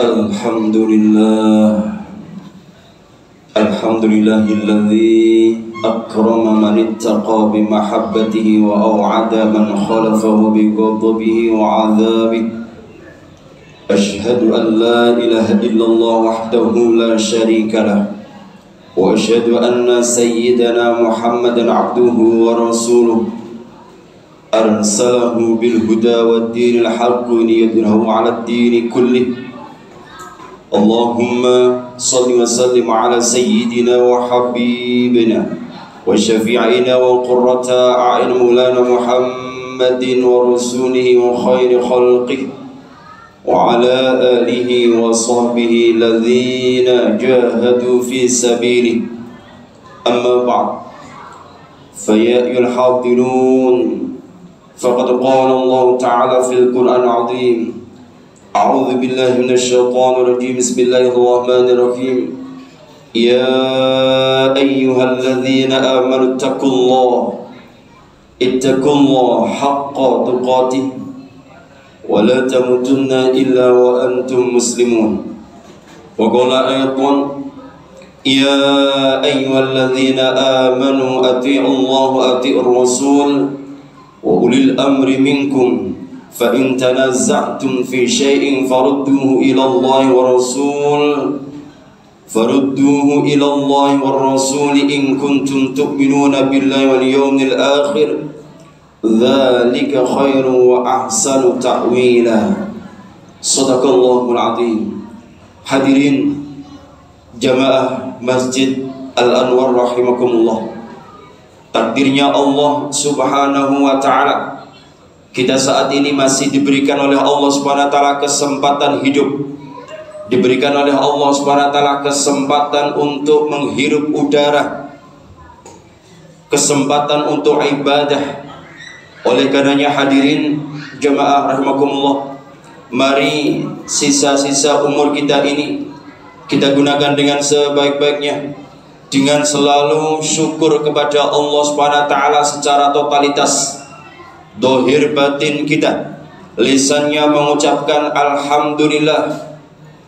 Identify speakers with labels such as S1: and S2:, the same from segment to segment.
S1: Alhamdulillah, alhamdulillahilladzi akrama man ittaqa bimahabbatihi wa aw'ada man khalafahu bighadabihi wa 'adzabihi. Ashhadu an la ilaha illallah wahdahu la syarika lah, wa ashhadu anna sayyidana Muhammadan 'abduhu wa rasuluh, arsalahu bil huda wad dinil haqqi liyudhhirahu 'alad dini kullih. Allahumma salli wa sallim ala sayyidina wa habibina wa syafi'ina wa qurrata a'yun maulana Muhammadin wa rasulihi wa khairi khalqihi wa ala alihi wa sahbihi alladhina jahadu fi sabilihi. Amma ba'd, fa ya ayyuhal hadirun, faqad qala Allah ta'ala fil Qur'an 'azim. A'udzu billahi minasyaitonir rajim. Bismillahirrahmanirrahim. Ya ayyuhalladzina amanu ittaqullaha haqqa tuqatih wa la tamutunna illa wa antum muslimun. Wa qala ayatan ya ayyuhalladzina amanu atii'ullaha wa atii'ur rasul wa ulil amri minkum فَإِن تَنَازَعْتُمْ فِي شَيْءٍ فَرُدُّوهُ إِلَى اللَّهِ وَالرَّسُولِ إِن كُنتُمْ تُؤْمِنُونَ بِاللَّهِ وَالْيَوْمِ الْآخِرِ ذَلِكَ خَيْرٌ وَأَحْسَنُ تَأْوِيلًا. Shadaqallahul Azim. Hadirin jamaah Masjid Al-Anwar rahimakumullah. Takdirnya Allah Subhanahu wa ta'ala, kita saat ini masih diberikan oleh Allah Subhanahu wa ta'ala kesempatan hidup, diberikan oleh Allah Subhanahu wa ta'ala kesempatan untuk menghirup udara, kesempatan untuk ibadah. Oleh karenanya hadirin jamaah rahimakumullah, mari sisa-sisa umur kita ini kita gunakan dengan sebaik-baiknya, dengan selalu syukur kepada Allah Subhanahu wa ta'ala secara totalitas. Dohir batin kita, lisannya mengucapkan alhamdulillah,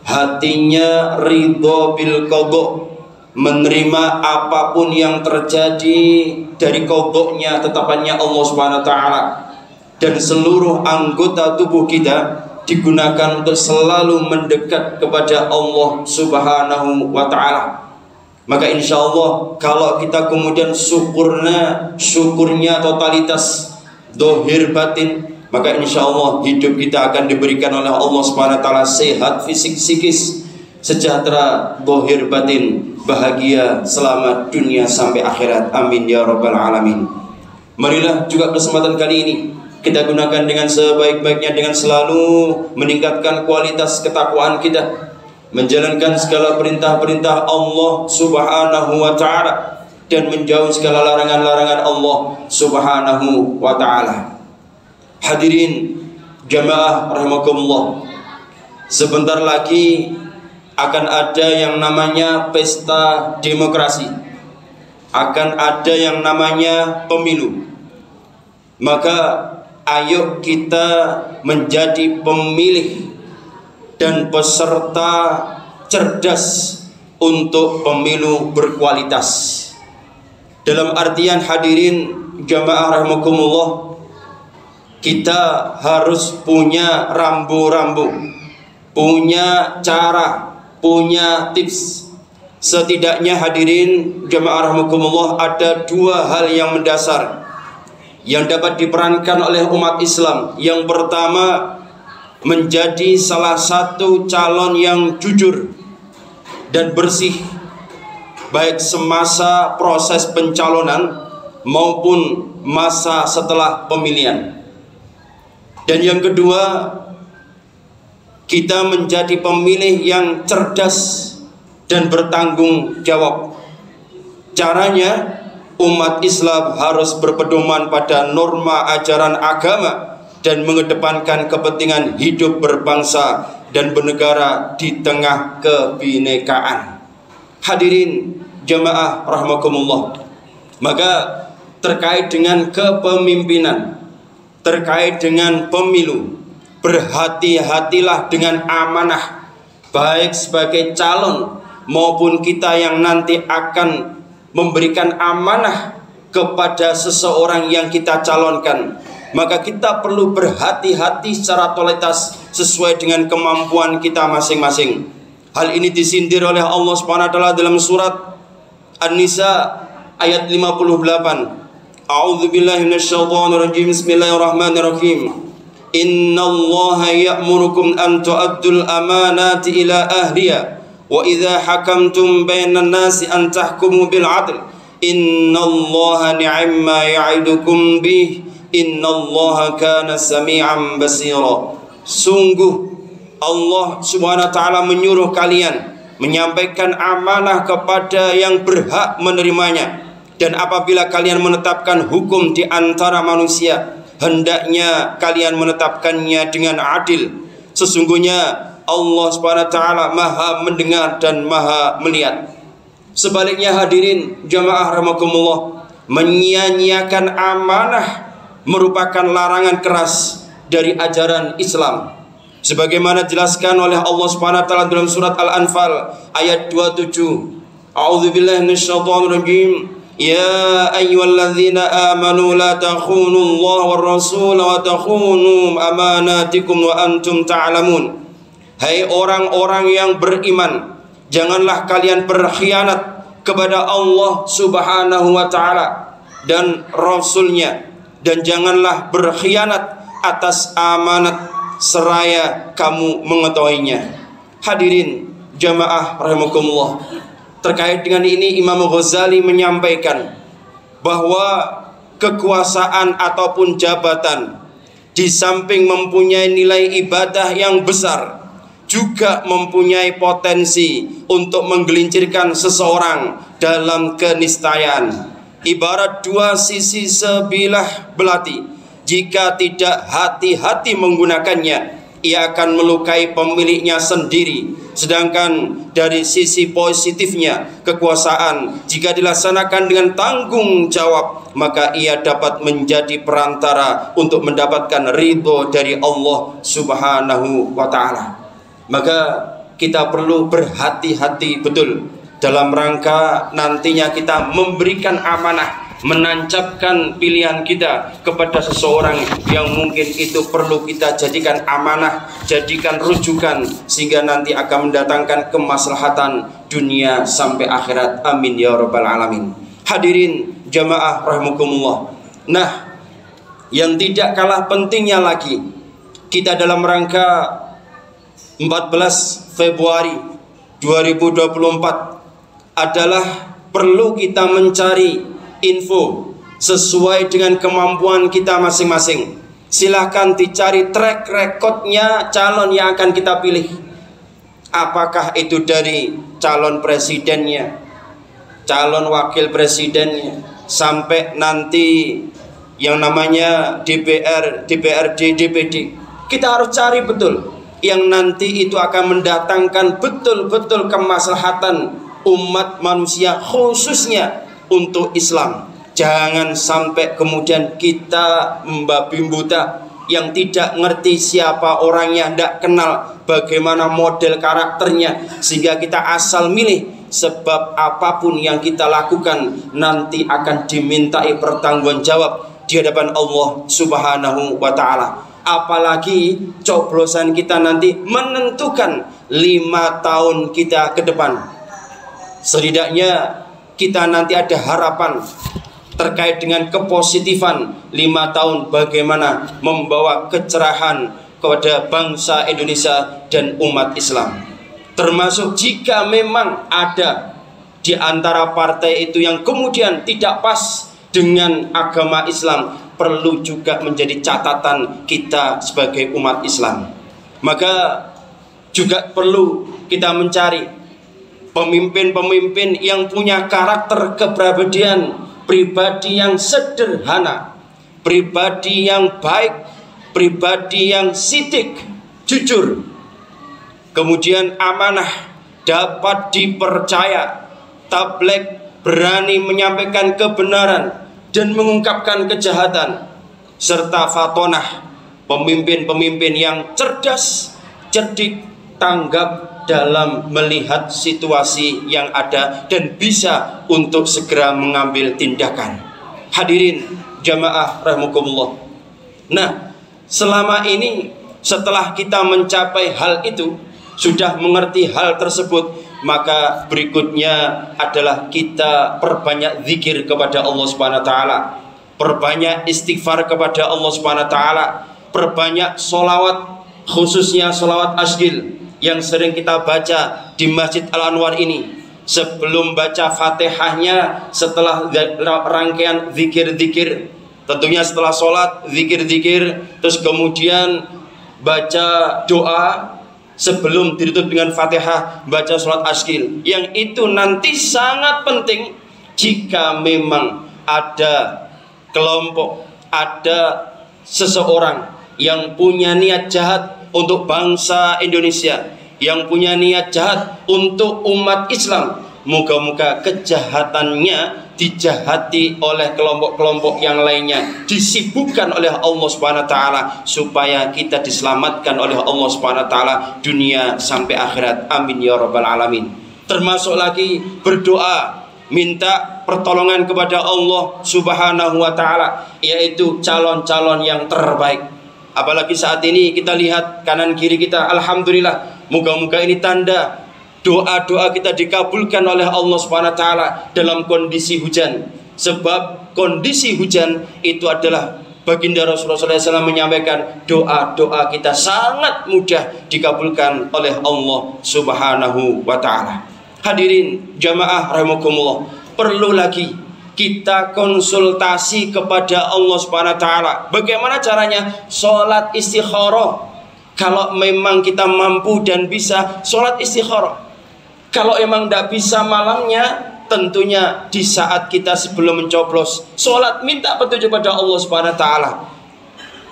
S1: hatinya ridho bil qadha, menerima apapun yang terjadi dari qadha-nya, tetapannya Allah Subhanahu wa ta'ala, dan seluruh anggota tubuh kita digunakan untuk selalu mendekat kepada Allah Subhanahu wa ta'ala. Maka insya Allah kalau kita kemudian syukurnya totalitas dohir batin, maka insya Allah hidup kita akan diberikan oleh Allah Subhanahu wa ta'ala sehat fisik psikis, sejahtera dohir batin, bahagia selama dunia sampai akhirat. Amin ya rabbal alamin. Marilah juga kesempatan kali ini kita gunakan dengan sebaik-baiknya, dengan selalu meningkatkan kualitas ketakwaan kita, menjalankan segala perintah-perintah Allah Subhanahu wa ta'ala, dan menjauh segala larangan-larangan Allah Subhanahu wa ta'ala. Hadirin jamaah rahimakumullah, sebentar lagi akan ada yang namanya pesta demokrasi, akan ada yang namanya pemilu. Maka ayo kita menjadi pemilih dan peserta cerdas untuk pemilu berkualitas. Dalam artian hadirin jamaah rahimakumullah, kita harus punya rambu-rambu, punya cara, punya tips. Setidaknya hadirin jamaah rahimakumullah, ada dua hal yang mendasar yang dapat diperankan oleh umat Islam. Yang pertama, menjadi salah satu calon yang jujur dan bersih, baik semasa proses pencalonan maupun masa setelah pemilihan. Dan yang kedua, kita menjadi pemilih yang cerdas dan bertanggung jawab. Caranya, umat Islam harus berpedoman pada norma ajaran agama dan mengedepankan kepentingan hidup berbangsa dan bernegara di tengah kebinekaan. Hadirin jamaah rahimakumullah, maka terkait dengan kepemimpinan, terkait dengan pemilu, berhati-hatilah dengan amanah, baik sebagai calon maupun kita yang nanti akan memberikan amanah kepada seseorang yang kita calonkan, maka kita perlu berhati-hati secara totalitas sesuai dengan kemampuan kita masing-masing. Hal ini disindir oleh Allah Subhanahu wa taala dalam surat An-Nisa ayat 58. A'udzu billahi minasyaitonir rajim. Bismillahirrahmanirrahim. Innallaha ya'murukum an tu'addul amanati ila ahliha wa idza hakamtum bainan nasi an tahkumu bil 'adl. Innallaha ni'ma ya'idukum bih. Innallaha kana sami'an basira. Sungguh Allah Subhanahu wa taala menyuruh kalian menyampaikan amanah kepada yang berhak menerimanya, dan apabila kalian menetapkan hukum di antara manusia, hendaknya kalian menetapkannya dengan adil. Sesungguhnya Allah Subhanahu wa taala Maha mendengar dan Maha melihat. Sebaliknya hadirin jamaah rahimakumullah, menyia-nyiakan amanah merupakan larangan keras dari ajaran Islam. Sebagaimana dijelaskan oleh Allah Subhanahu wa taala dalam surat Al-Anfal ayat 27. A'udzubillahi minasyaitonir rajim. Ya ayyuhalladzina amanu la takhunu Allah war rasul wa takhunu amanatikum wa antum ta'lamun. Hai orang-orang yang beriman, janganlah kalian berkhianat kepada Allah Subhanahu wa taala dan Rasulnya, dan janganlah berkhianat atas amanat seraya kamu mengetahuinya. Hadirin jamaah rahimakumullah, terkait dengan ini Imam Ghazali menyampaikan bahwa kekuasaan ataupun jabatan di samping mempunyai nilai ibadah yang besar, juga mempunyai potensi untuk menggelincirkan seseorang dalam keniscayaan. Ibarat dua sisi sebilah belati, jika tidak hati-hati menggunakannya, ia akan melukai pemiliknya sendiri. Sedangkan dari sisi positifnya, kekuasaan jika dilaksanakan dengan tanggung jawab, maka ia dapat menjadi perantara untuk mendapatkan ridho dari Allah Subhanahu wa taala. Maka kita perlu berhati-hati betul dalam rangka nantinya kita memberikan amanah, menancapkan pilihan kita kepada seseorang yang mungkin itu perlu kita jadikan amanah, jadikan rujukan, sehingga nanti akan mendatangkan kemaslahatan dunia sampai akhirat. Amin ya rabbal alamin. Hadirin jamaah rahimakumullah. Nah, yang tidak kalah pentingnya lagi, kita dalam rangka 14 Februari 2024 adalah perlu kita mencari info sesuai dengan kemampuan kita masing-masing. Silahkan dicari track recordnya calon yang akan kita pilih. Apakah itu dari calon presidennya, calon wakil presidennya, sampai nanti yang namanya DPR, DPRD, DPD. Kita harus cari betul yang nanti itu akan mendatangkan betul-betul kemaslahatan umat manusia, khususnya untuk Islam. Jangan sampai kemudian kita membabi buta yang tidak ngerti siapa orangnya, tidak kenal bagaimana model karakternya, sehingga kita asal milih. Sebab apapun yang kita lakukan nanti akan dimintai pertanggungjawab di hadapan Allah Subhanahu wa taala. Apalagi coblosan kita nanti menentukan 5 tahun kita ke depan. Setidaknya kita nanti ada harapan terkait dengan kepositifan 5 tahun, bagaimana membawa kecerahan kepada bangsa Indonesia dan umat Islam. Termasuk jika memang ada di antara partai itu yang kemudian tidak pas dengan agama Islam, perlu juga menjadi catatan kita sebagai umat Islam. Maka juga perlu kita mencari pemimpin-pemimpin yang punya karakter kepribadian pribadi yang sederhana, pribadi yang baik, pribadi yang sidik, jujur, kemudian amanah, dapat dipercaya, tabligh, berani menyampaikan kebenaran dan mengungkapkan kejahatan, serta fatonah, pemimpin-pemimpin yang cerdas, cerdik, tanggap dalam melihat situasi yang ada dan bisa untuk segera mengambil tindakan. Hadirin jamaah rahimakumullah. Nah, selama ini setelah kita mencapai hal itu, sudah mengerti hal tersebut, maka berikutnya adalah kita perbanyak zikir kepada Allah Subhanahu wa taala, perbanyak istighfar kepada Allah Subhanahu wa taala, perbanyak solawat, khususnya solawat asgil yang sering kita baca di Masjid Al-Anwar ini. Sebelum baca Fatihahnya, setelah rangkaian zikir-zikir, tentunya setelah sholat zikir-zikir, terus kemudian baca doa, sebelum ditutup dengan Fatihah baca sholat asgil, yang itu nanti sangat penting jika memang ada kelompok, ada seseorang yang punya niat jahat untuk bangsa Indonesia, yang punya niat jahat untuk umat Islam. Moga-moga kejahatannya dijahati oleh kelompok-kelompok yang lainnya, disibukkan oleh Allah Subhanahu wa taala, supaya kita diselamatkan oleh Allah Subhanahu wa taala dunia sampai akhirat. Amin ya rabbal alamin. Termasuk lagi berdoa, minta pertolongan kepada Allah Subhanahu wa taala, yaitu calon-calon yang terbaik. Apalagi saat ini kita lihat kanan kiri kita, alhamdulillah, moga-moga ini tanda doa-doa kita dikabulkan oleh Allah Subhanahu wa taala dalam kondisi hujan. Sebab kondisi hujan itu adalah baginda Rasulullah SAW menyampaikan, doa-doa kita sangat mudah dikabulkan oleh Allah Subhanahu wa taala. Hadirin jamaah rahimakumullah, perlu lagi kita konsultasi kepada Allah Subhanahu wa taala. Bagaimana caranya? Salat istikharah. Kalau memang kita mampu dan bisa, salat istikharah. Kalau emang tidak bisa malamnya, tentunya di saat kita sebelum mencoblos, salat minta petunjuk pada Allah Subhanahu wa taala,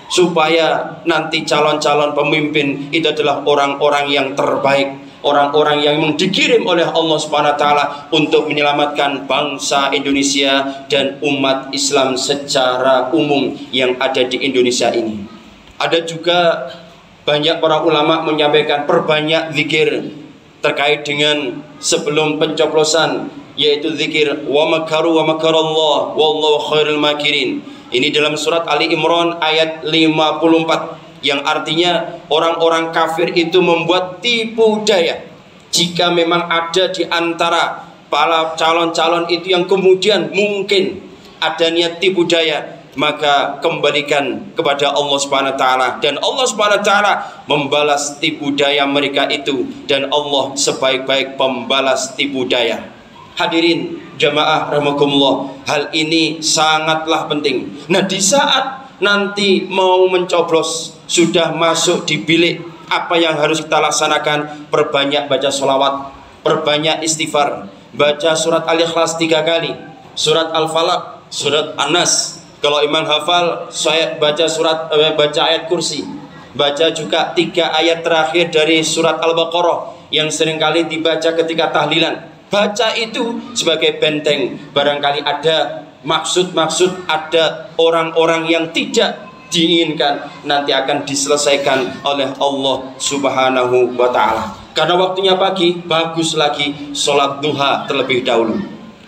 S1: supaya nanti calon-calon pemimpin itu adalah orang-orang yang terbaik, orang-orang yang dikirim oleh Allah Subhanahu wa taala untuk menyelamatkan bangsa Indonesia dan umat Islam secara umum yang ada di Indonesia ini. Ada juga banyak para ulama menyampaikan perbanyak zikir terkait dengan sebelum pencoblosan, yaitu zikir wa makaru wa makarallah wallahu khairul makirin. Ini dalam surat Ali Imran ayat 54, yang artinya orang-orang kafir itu membuat tipu daya. Jika memang ada di antara para calon-calon itu yang kemudian mungkin ada niat tipu daya, maka kembalikan kepada Allah Subhanahu wa taala, dan Allah Subhanahu wa taala membalas tipu daya mereka itu, dan Allah sebaik-baik pembalas tipu daya. Hadirin jamaah rahimakumullah, hal ini sangatlah penting. Nah, di saat nanti mau mencoblos, sudah masuk di bilik, apa yang harus kita laksanakan? Perbanyak baca sholawat, perbanyak istighfar, baca surat Al-Ikhlas 3 kali, surat Al-Falaq, surat An-Nas. Kalau imam hafal, saya baca baca ayat kursi, baca juga 3 ayat terakhir dari surat Al-Baqarah yang seringkali dibaca ketika tahlilan. Baca itu sebagai benteng, barangkali ada maksud-maksud, ada orang-orang yang tidak diinginkan, nanti akan diselesaikan oleh Allah Subhanahu wa taala. Karena waktunya pagi, bagus lagi sholat duha terlebih dahulu.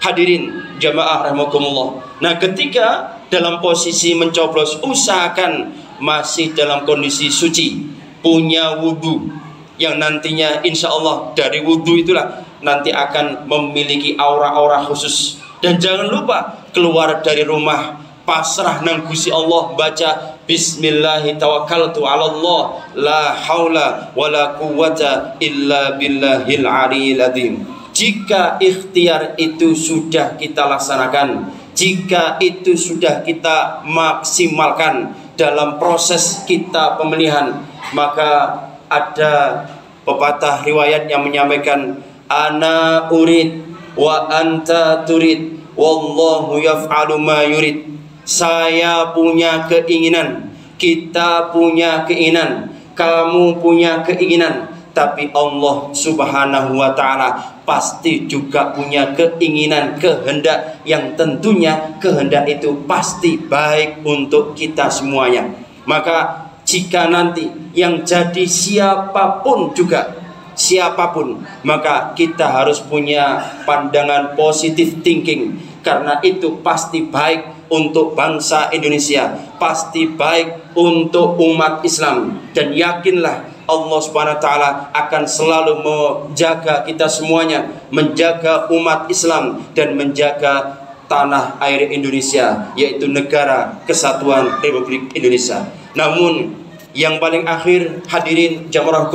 S1: Hadirin jamaah rahimakumullah. Nah, ketika dalam posisi mencoblos, usahakan masih dalam kondisi suci, punya wudhu, yang nantinya insya Allah dari wudhu itulah nanti akan memiliki aura-aura khusus. Dan jangan lupa keluar dari rumah, pasrah nang Gusti Allah, baca bismillahi tawakkaltu ala Allah la haula wala quwwata illa billahil aliyil azim. Jika ikhtiar itu sudah kita laksanakan, jika itu sudah kita maksimalkan dalam proses kita pemilihan, maka ada pepatah riwayat yang menyampaikan, ana urid wa anta turid wallahu yaf'alu ma yurid. Saya punya keinginan, kita punya keinginan, kamu punya keinginan, tapi Allah Subhanahu wa taala pasti juga punya keinginan, kehendak, yang tentunya kehendak itu pasti baik untuk kita semuanya. Maka jika nanti yang jadi siapapun juga, siapapun, maka kita harus punya pandangan positive thinking, karena itu pasti baik untuk bangsa Indonesia, pasti baik untuk umat Islam. Dan yakinlah Allah Subhanahu wa taala akan selalu menjaga kita semuanya, menjaga umat Islam dan menjaga tanah air Indonesia, yaitu negara kesatuan Republik Indonesia. Namun yang paling akhir, hadirin jamaah,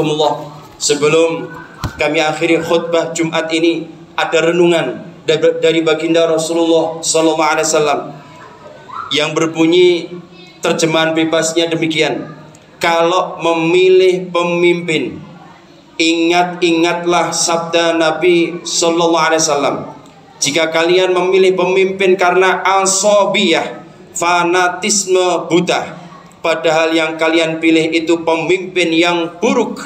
S1: sebelum kami akhiri khutbah Jumat ini, ada renungan dari baginda Rasulullah SAW yang berbunyi, terjemahan bebasnya demikian: kalau memilih pemimpin, ingat-ingatlah sabda Nabi SAW, jika kalian memilih pemimpin karena asabiyah, fanatisme buta, padahal yang kalian pilih itu pemimpin yang buruk,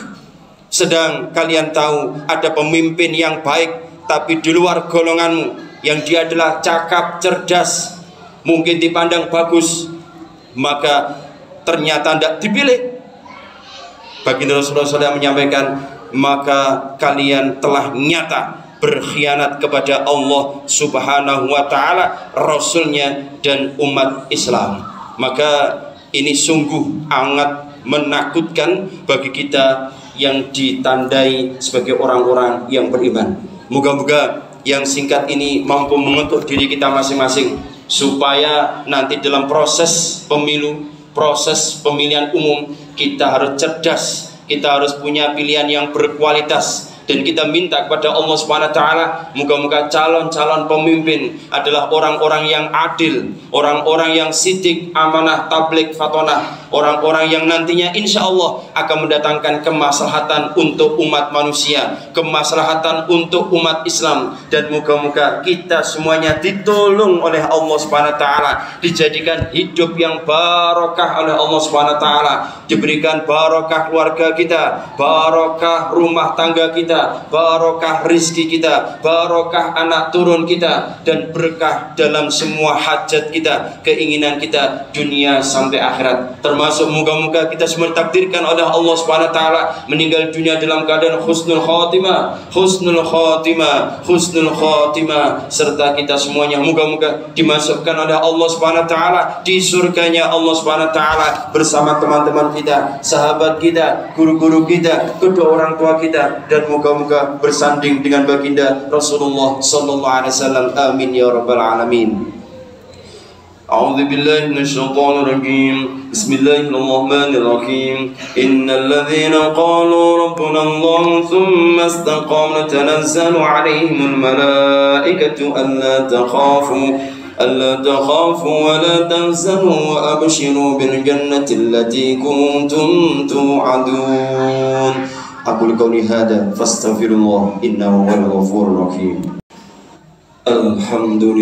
S1: sedang kalian tahu ada pemimpin yang baik tapi di luar golonganmu, yang dia adalah cakap, cerdas, mungkin dipandang bagus, maka ternyata tidak dipilih. Baginda Rasulullah SAW menyampaikan, maka kalian telah nyata berkhianat kepada Allah Subhanahu wa taala, Rasulnya dan umat Islam. Maka ini sungguh amat menakutkan bagi kita yang ditandai sebagai orang-orang yang beriman. Moga-moga yang singkat ini mampu mengetuk diri kita masing-masing, supaya nanti dalam proses pemilu, proses pemilihan umum, kita harus cerdas, kita harus punya pilihan yang berkualitas. Dan kita minta kepada Allah Subhanahu wa taala, moga-moga calon-calon pemimpin adalah orang-orang yang adil, orang-orang yang sidik, amanah, tabligh, fatonah, orang-orang yang nantinya insya Allah akan mendatangkan kemaslahatan untuk umat manusia, kemaslahatan untuk umat Islam. Dan moga-moga kita semuanya ditolong oleh Allah Subhanahu wa taala, dijadikan hidup yang barokah oleh Allah Subhanahu wa taala, diberikan barokah keluarga kita, barokah rumah tangga kita, barokah rizki kita, barokah anak turun kita, dan berkah dalam semua hajat kita, keinginan kita dunia sampai akhirat. Termasuk moga-moga kita semua ditakdirkan oleh Allah Subhanahu wa taala meninggal dunia dalam keadaan husnul khotimah, husnul khotimah, husnul khotimah, serta kita semuanya moga-moga dimasukkan oleh Allah Subhanahu wa taala di surganya Allah Subhanahu wa taala bersama teman-teman kita, sahabat kita, guru-guru kita, kedua orang tua kita, dan moga-moga bersanding dengan baginda Rasulullah sallallahu alaihi wasallam. Amin ya rabbal alamin. A'udzu billahi minasyaitonir rajim. Bismillahirrahmanirrahim. Innal ladzina qalu rabbuna Allah tsumma istaqamu tanazzalu 'alaihimul malaikatu alla takhafu wa la tahzanu wa abshiru bil jannati allati kuntum tu'adun. Aqulu qawli hadza fastaghfirullah innahu huwal ghafurur rahim. Alhamdulillah.